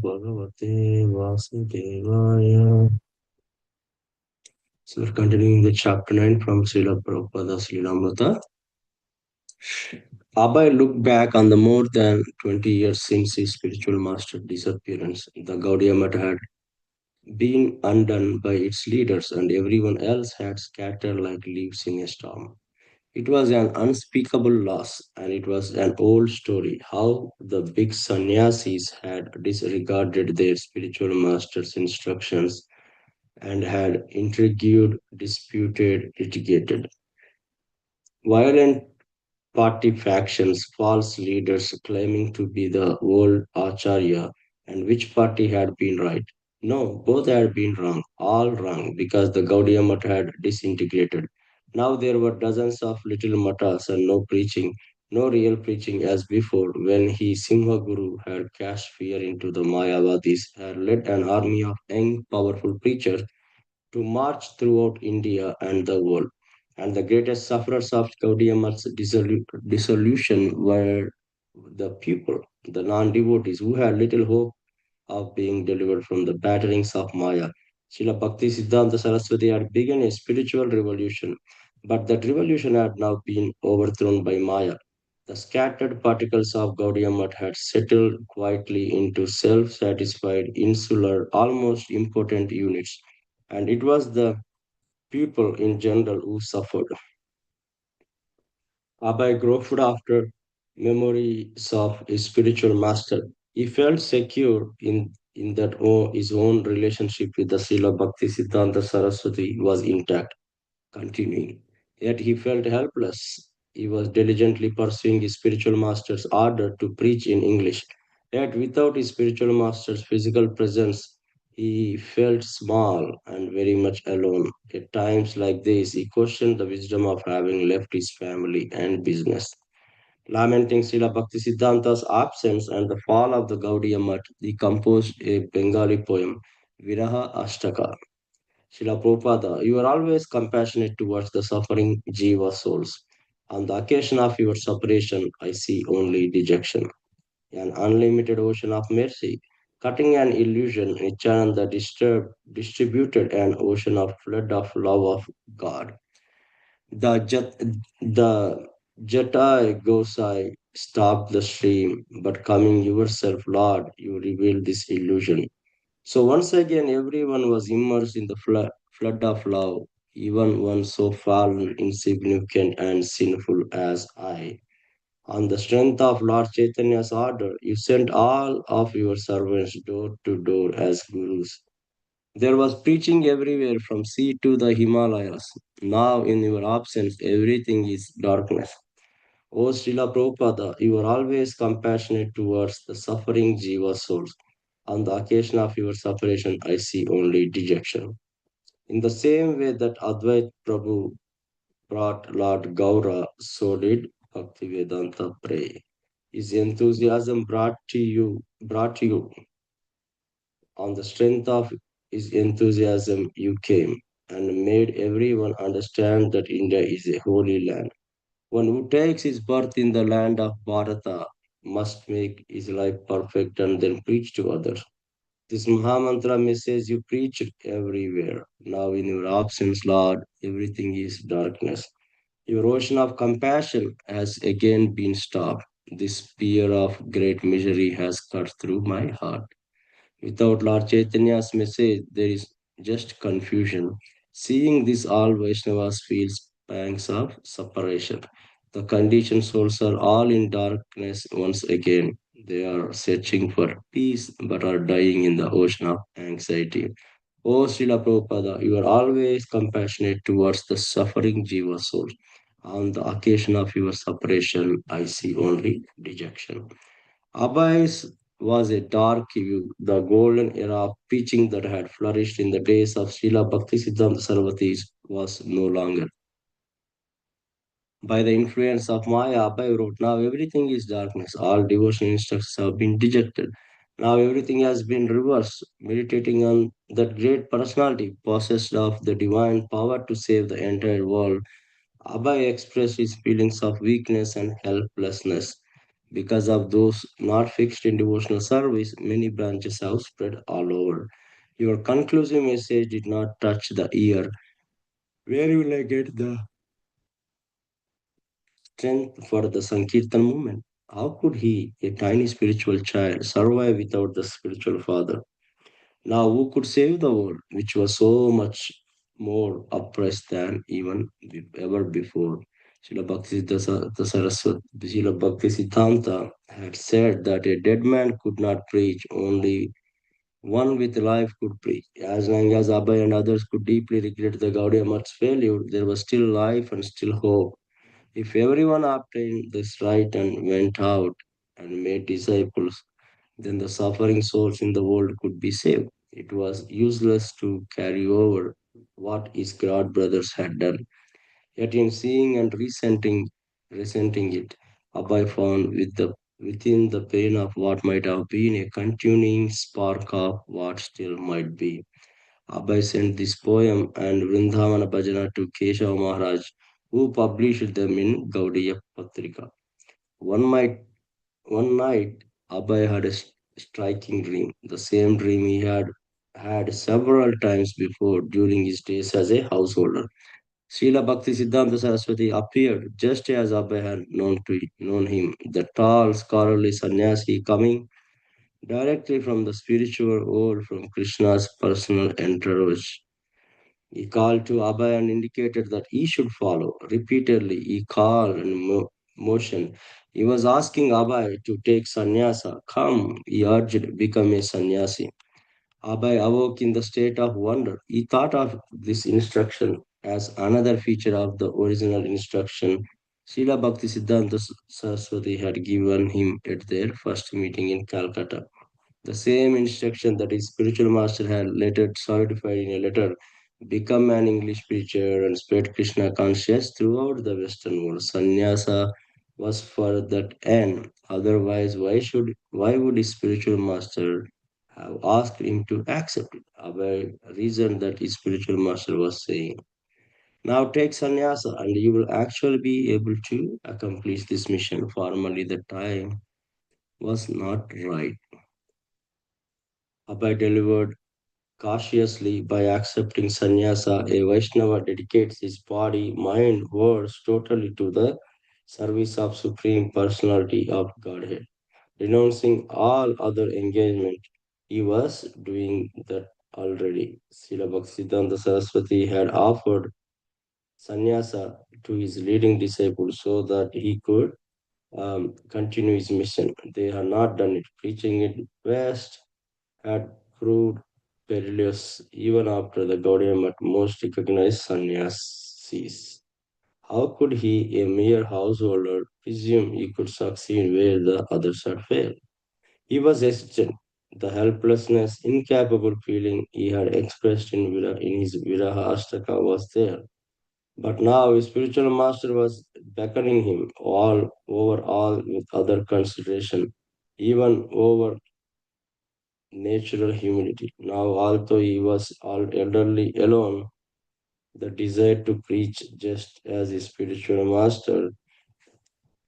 Bhagavate Vasudevaya. So we're continuing the chapter 9 from Srila Prabhupada's Lilamrita. Abai looked back on the more than 20 years since his spiritual master disappearance. The Gaudiya Math had been undone by its leaders, and everyone else had scattered like leaves in a storm. It was an unspeakable loss, and it was an old story how the big sannyasis had disregarded their spiritual master's instructions and had intrigued, disputed, litigated. Violent party factions, false leaders claiming to be the old Acharya, and which party had been right? No, both had been wrong, all wrong, because the Gaudiya Math had disintegrated. Now there were dozens of little matas and no preaching, no real preaching as before, when he Simha Guru had cast fear into the Mayavadis, had led an army of young, powerful preachers to march throughout India and the world. And the greatest sufferers of Gaudiya Math's dissolution were the people, the non devotees, who had little hope of being delivered from the batterings of Maya. Srila Bhakti Siddhanta Saraswati had begun a spiritual revolution, but that revolution had now been overthrown by Maya. The scattered particles of Gaudiya Math had settled quietly into self satisfied, insular, almost impotent units, and it was the people in general who suffered. Abai groped after memories of his spiritual master. He felt secure in that his own relationship with the Srila Bhakti Siddhanta Saraswati was intact, continuing. Yet he felt helpless. He was diligently pursuing his spiritual master's order to preach in English. Yet without his spiritual master's physical presence, he felt small and very much alone. At times like this, he questioned the wisdom of having left his family and business. Lamenting Srila Bhakti Siddhanta's absence and the fall of the Gaudiya Math, he composed a Bengali poem, Viraha Ashtaka. Srila Prabhupada, you are always compassionate towards the suffering jiva souls. On the occasion of your separation, I see only dejection, an unlimited ocean of mercy, cutting an illusion, Nityananda distributed an ocean of flood of love of God. The Jatai Gosai stopped the stream, but coming yourself, Lord, you revealed this illusion. So once again, everyone was immersed in the flood of love, even one so fallen, insignificant, and sinful as I. On the strength of Lord Chaitanya's order, you sent all of your servants door to door as gurus. There was preaching everywhere from sea to the Himalayas. Now, in your absence, everything is darkness. O Srila Prabhupada, you are always compassionate towards the suffering jiva souls. On the occasion of your separation, I see only dejection. In the same way that Advait Prabhu brought Lord Gaura, so did Bhaktivedanta pray. His enthusiasm brought you. On the strength of his enthusiasm, you came and made everyone understand that India is a holy land. One who takes his birth in the land of Bharata must make his life perfect and then preach to others. This Mahamantra message you preached everywhere. Now, in your absence, Lord, everything is darkness. Your ocean of compassion has again been stopped. This spear of great misery has cut through my heart. Without Lord Chaitanya's message, there is just confusion. Seeing this, all Vaishnavas feels pangs of separation. The conditioned souls are all in darkness once again. They are searching for peace but are dying in the ocean of anxiety. O Srila Prabhupada, you are always compassionate towards the suffering jiva souls. On the occasion of your separation, I see only dejection. Abhay's was a dark view, the golden era of preaching that had flourished in the days of Srila Bhaktisiddhanta Saraswati was no longer. By the influence of Maya, Abhay wrote, now everything is darkness. All devotional instructions have been dejected. Now everything has been reversed. Meditating on that great personality possessed of the divine power to save the entire world, Abhay expressed his feelings of weakness and helplessness. Because of those not fixed in devotional service, many branches have spread all over. Your conclusive message did not touch the ear. Where will I get the strength for the Sankirtan movement? How could he, a tiny spiritual child, survive without the spiritual father? Now, who could save the world, which was so much more oppressed than even ever before? Srila Bhakti Siddhanta had said that a dead man could not preach, only one with life could preach. As long as Abhay and others could deeply regret the Gaudiya Math's failure, there was still life and still hope. If everyone obtained this right and went out and made disciples, then the suffering souls in the world could be saved. It was useless to carry over what his god brothers had done. Yet in seeing and resenting it, Abhay found within the pain of what might have been a continuing spark of what still might be. Abhay sent this poem and Vrindavana Bhajana to Keshav Maharaj, who published them in Gaudiya Patrika. One might one night, Abhay had a striking dream, the same dream he had had several times before during his days as a householder. Srila Bhakti Siddhanta Saraswati appeared just as Abhay had known him, the tall, scholarly sannyasi coming directly from the spiritual world from Krishna's personal entourage. He called to Abhay and indicated that he should follow. Repeatedly, he called and motioned. He was asking Abhay to take sannyasa. Come, he urged, become a sannyasi. Abhay awoke in the state of wonder. He thought of this instruction as another feature of the original instruction Srila Bhakti Siddhanta Saraswati had given him at their first meeting in Calcutta. The same instruction that his spiritual master had later solidified in a letter, become an English preacher and spread Krishna consciousness throughout the Western world. Sannyasa was for that end. Otherwise, why would his spiritual master have asked him to accept it? Abhay reasoned that his spiritual master was saying, now take sannyasa and you will actually be able to accomplish this mission. Formally, the time was not right. Abhay delivered cautiously by accepting sannyasa. A Vaishnava dedicates his body, mind, words totally to the service of Supreme Personality of Godhead, renouncing all other engagement. He was doing that already. Srila Bhaktisiddhanta Saraswati had offered sannyasa to his leading disciples so that he could continue his mission. They had not done it. Preaching it west had proved perilous even after the Gaudiya Math most recognized sannyasis. How could he, a mere householder, presume he could succeed where the others had failed? He was hesitant. The helplessness, incapable feeling he had expressed in his Viraha Ashtaka was there. But now his spiritual master was beckoning him all with other consideration, even over natural humility. Now, although he was all elderly alone, the desire to preach just as his spiritual master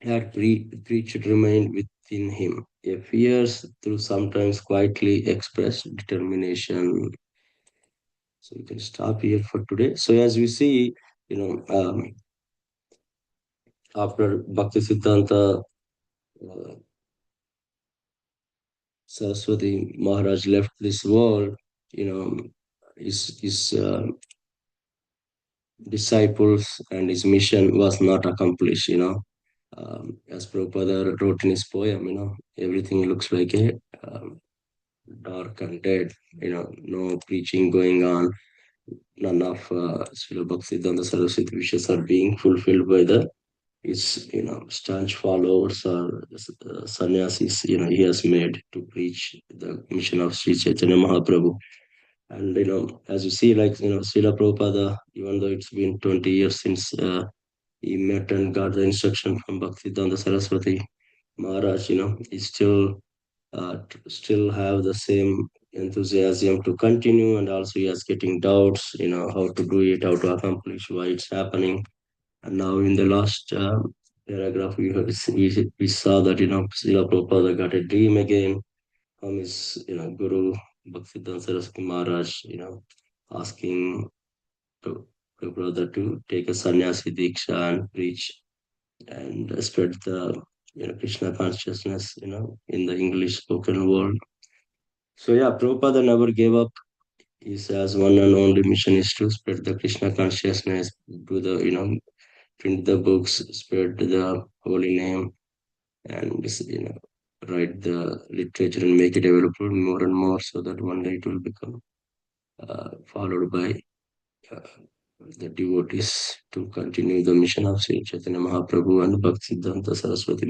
had preached remained within him. A fierce, through sometimes quietly expressed determination. So we can stop here for today. So as we see, you know, after Bhakti Siddhanta Saraswati Maharaj left this world, you know, his disciples and his mission was not accomplished, as Prabhupada wrote in his poem, everything looks like a dark and dead, no preaching going on, none of Srila Bhaktisiddhanta Saraswati wishes are being fulfilled by the his, staunch followers or sannyasis, he has made to preach the mission of Sri Chaitanya Mahaprabhu. And, as you see, like, Srila Prabhupada, even though it's been 20 years since he met and got the instruction from Bhaktisiddhanta Saraswati Maharaj, he still have the same enthusiasm to continue, and also he is getting doubts, how to do it, how to accomplish, why it's happening. And now in the last paragraph, we saw that, Srila Prabhupada got a dream again from his, Guru Bhaktivedanta Saraswati Maharaj, asking Prabhupada to take a sannyasi diksha and preach and spread the, Krishna consciousness, in the English spoken world. So yeah, Prabhupada never gave up. He says one and only mission is to spread the Krishna consciousness, do the, print the books, spread the holy name, and, write the literature and make it available more and more so that one day it will become followed by uh, the devotees to continue the mission of Sri Chaitanya Mahaprabhu and Bhaktivedanta Saraswati